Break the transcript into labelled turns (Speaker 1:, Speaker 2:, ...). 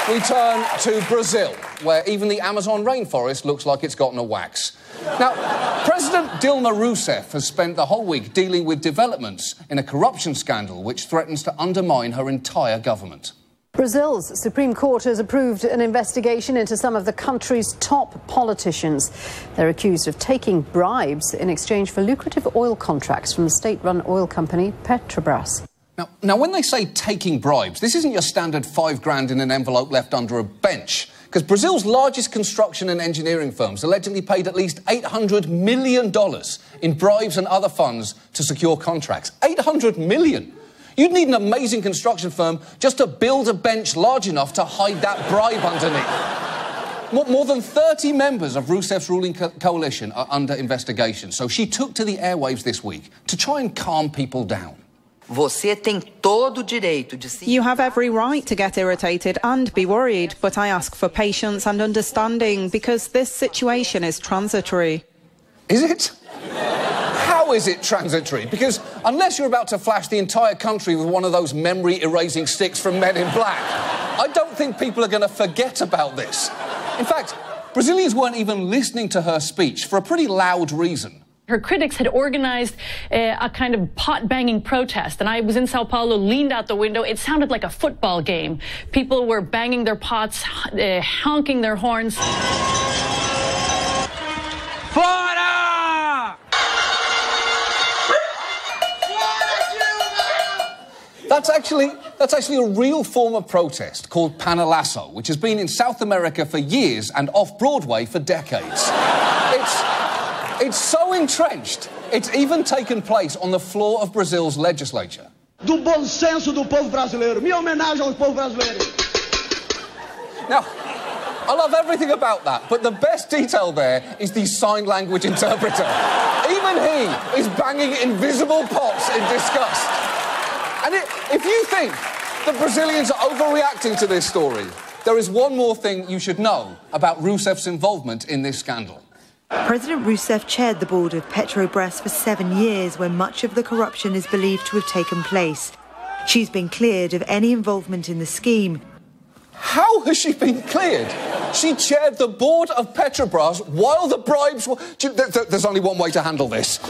Speaker 1: We turn to Brazil, where even the Amazon rainforest looks like it's gotten a wax. Now, President Dilma Rousseff has spent the whole week dealing with developments in a corruption scandal which threatens to undermine her entire government.
Speaker 2: Brazil's Supreme Court has approved an investigation into some of the country's top politicians. They're accused of taking bribes in exchange for lucrative oil contracts from the state-run oil company Petrobras.
Speaker 1: Now, when they say taking bribes, this isn't your standard £5 in an envelope left under a bench, because Brazil's largest construction and engineering firms allegedly paid at least $800 million in bribes and other funds to secure contracts. $800 million! You'd need an amazing construction firm just to build a bench large enough to hide that bribe underneath. More than 30 members of Rousseff's ruling coalition are under investigation, so she took to the airwaves this week to try and calm people down.
Speaker 3: You have every right to get irritated and be worried, but I ask for patience and understanding because this situation is transitory.
Speaker 1: Is it? How is it transitory? Because unless you're about to flash the entire country with one of those memory-erasing sticks from Men in Black, I don't think people are going to forget about this. In fact, Brazilians weren't even listening to her speech for a pretty loud reason.
Speaker 4: Her critics had organized a kind of pot-banging protest, and I was in Sao Paulo, leaned out the window. It sounded like a football game. People were banging their pots, honking their horns.
Speaker 5: Fora!
Speaker 1: That's actually a real form of protest called panelazo, which has been in South America for years and off-Broadway for decades. It's so entrenched, it's even taken place on the floor of Brazil's legislature.
Speaker 6: Do bom senso do povo brasileiro. Minha homenagem ao povo brasileiro.
Speaker 1: Now, I love everything about that, but the best detail there is the sign language interpreter. Even he is banging invisible pots in disgust. And if you think that Brazilians are overreacting to this story, there is one more thing you should know about Rousseff's involvement in this scandal.
Speaker 7: President Rousseff chaired the board of Petrobras for 7 years when much of the corruption is believed to have taken place. She's been cleared of any involvement in the scheme.
Speaker 1: How has she been cleared? She chaired the board of Petrobras while the bribes were... There's only one way to handle this.